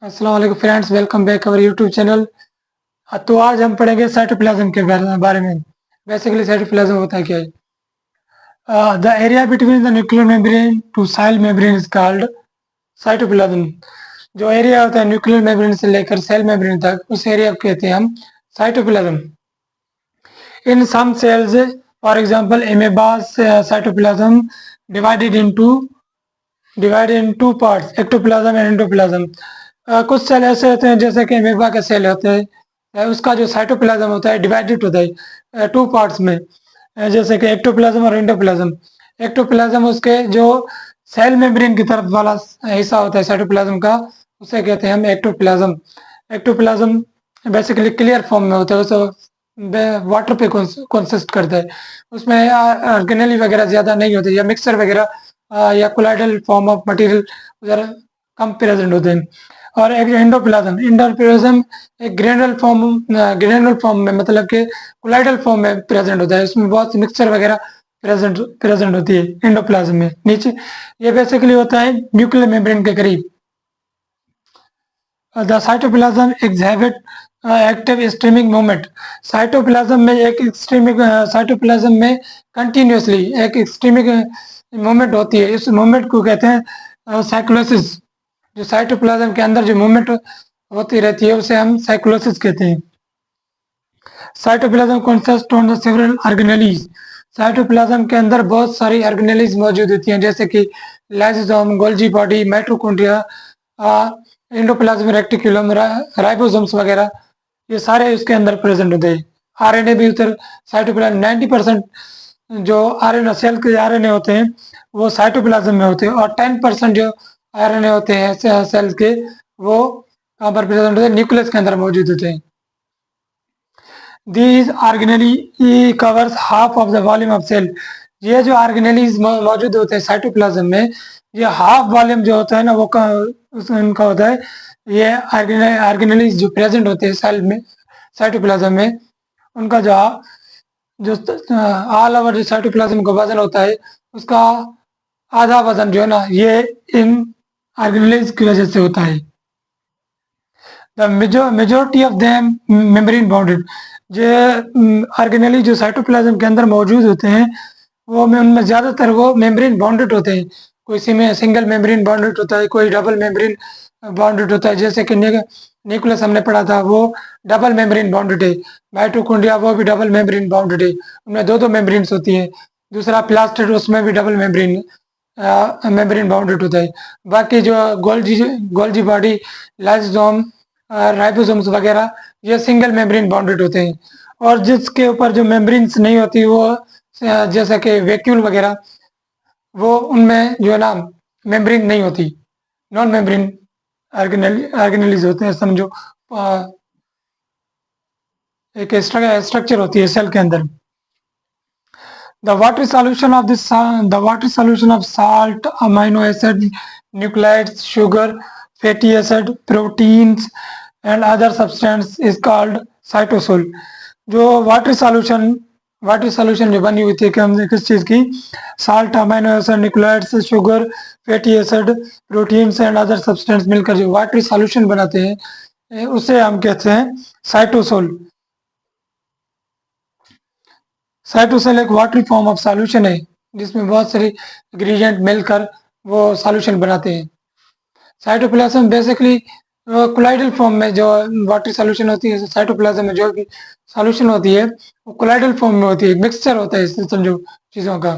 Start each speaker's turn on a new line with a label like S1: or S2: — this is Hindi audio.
S1: अस्सलाम वालेकुम friends, welcome back our YouTube channel. तो आज हम पढ़ेंगे साइटोप्लाज्म के बारे में। बेसिकली साइटोप्लाज्म होता है क्या है? The area between the nuclear membrane to cell membrane is called cytoplasm. जो एरिया होता है न्यूक्लियर मेम्ब्रेन से लेकर सेल मेम्ब्रेन तक, उस एरिया को कहते हैं हम cytoplasm. In some cells, for example amoebas, cytoplasm divided into parts, ectoplasm and endoplasm. कुछ सेल ऐसे होते हैं जैसे कि अमीबा के सेल होते हैं, उसका जो साइटोप्लाज्म होता है डिवाइडेड होता है टू पार्ट्स में, जैसे कि एक्टोप्लाज्म और एंडोप्लाज्म। एक्टोप्लाज्म उसके जो सेल मेम्ब्रेन की तरफ वाला हिस्सा होता है साइटोप्लाज्म का, उसे कहते हैं हम ectoplasm. Ectoplasm basically clear form में होता है, उसे वाटर पे कंसिस्ट करता है। उसमें ऑर्गेनेली वगैरह ज़्यादा नहीं होते, या मिक्सचर वगैरह या कोलाइडल फॉर्म ऑफ मटेरियल वगैरह कम प्रेजेंट होते हैं। और एक एंडोप्लाज्म एक ग्रेनुलर फॉर्म में, मतलब कि कोलाइडल फॉर्म में प्रेजेंट होता है। इसमें बहुत सी मिक्सचर वगैरह प्रेजेंट होती है एंडोप्लाज्म में नीचे। ये बेसिकली होता है न्यूक्लियर मेम्ब्रेन के करीब। The cytoplasm exhibit active streaming movement. Cytoplasm में कंटिन्यूसली एक स्ट्रीमिंग मूवमेंट होती है। इस मूवमेंट को कहते हैं साइक्लोसिस। जो साइटोप्लाज्म के अंदर जो मूवमेंट होती रहती है उसे हम साइक्लोसिस कहते हैं। Cytoplasm consist on the several organelles. Cytoplasm के अंदर बहुत सारी ऑर्गेनेलीज मौजूद होती हैं, जैसे कि lysosome, Golgi body, mitochondria, endoplasmic reticulum, ribosomes वगैरह, ये सारे उसके अंदर प्रेजेंट होते हैं। आरएनए भी उधर साइटोप्लाज्म 90% जो आरएनए सेल के आरएनए होते हैं वो साइटोप्लाज्म में होते हैं, और 10% जो आरएनए होते हैं सेल के, वो कहाँ पर प्रेजेंट होते हैं? न्यूक्लियस के अंदर मौजूद होते हैं। These organelle covers half of the volume of cell. ये जो ऑर्गेनेलीज मौजूद होते हैं साइटोप्लाज्म में, ये हाफ वॉल्यूम जो होता है ना, वो उनका होता है। ये ऑर्गेनेलीज जो प्रेजेंट होते हैं सेल में, साइटोप्लाज्म में, उनका जो ऑल ओवर जो साइटोप्लाज्म का वजन होता है, उसका आधा वजन जो है ना, ये इन ऑर्गेनेलीज की वजह से होता है। The majority of them membrane bounded. जो ऑर्गेनेली जो साइटोप्लाज्म के अंदर मौजूद होते हैं, वो में उनमें ज़्यादातर वो मेम्ब्रेन बाउंडेड होते हैं। कोई में सिंगल मेम्ब्रेन बाउंडेड होता है, कोई डबल मेम्ब्रेन बाउंडेड होता है। जैसे कि न्यूक्लियस हमने पढ़ा था, वो डबल मेम्ब्रेन बाउंडेड है। माइटोकॉन्ड्रिया वो भी डबल मेम्ब्रेन बाउंडेड है, उनमें दो मेम्ब्रेन्स होती है। दूसरा प्लास्टिड, उसमें भी डबल मेम्ब्रेन बाउंडेड होता है। बाकी जो गोल्जी बॉडी, लाइसोसोम, राइबोसोम्स वगैरह, ये सिंगल मेम्ब्रेन बाउंडेड होते हैं। और जिसके ऊपर जो मेम्ब्रेन्स नहीं होती, वो जैसा कि वैक्यूल वगैरह, वो उनमें जो है ना मेम्ब्रेन नहीं होती, नॉन मेम्ब्रेन ऑर्गेनेलीज होते हैं, समझो। एक स्ट्रक्चर होती है सेल के अंदर। The water solution of salt, amino acid, nucleides, sugar, fatty acid, proteins, and other substance is called cytosol. जो वाटर सॉल्यूशन जो बनी हुई थी कि हमने किस चीज़ की, salt, amino acid, nuclides, sugar, fatty acid, proteins and other substance मिलकर जो वाटर सॉल्यूशन बनाते हैं, उसे हम कहते हैं साइटोसोल। साइटोसेल एक वाटरी फॉर्म ऑफ सॉल्यूशन है, जिसमें बहुत सारे इंग्रेडिएंट मिलकर वो सॉल्यूशन बनाते हैं। साइटोप्लाज्म बेसिकली कोलाइडल फॉर्म में जो वाटर सॉल्यूशन होती है, साइटोप्लाज्म में जो भी सॉल्यूशन होती है वो कोलाइडल फॉर्म में होती है, मिक्सचर होता है, समझो चीज़ों का।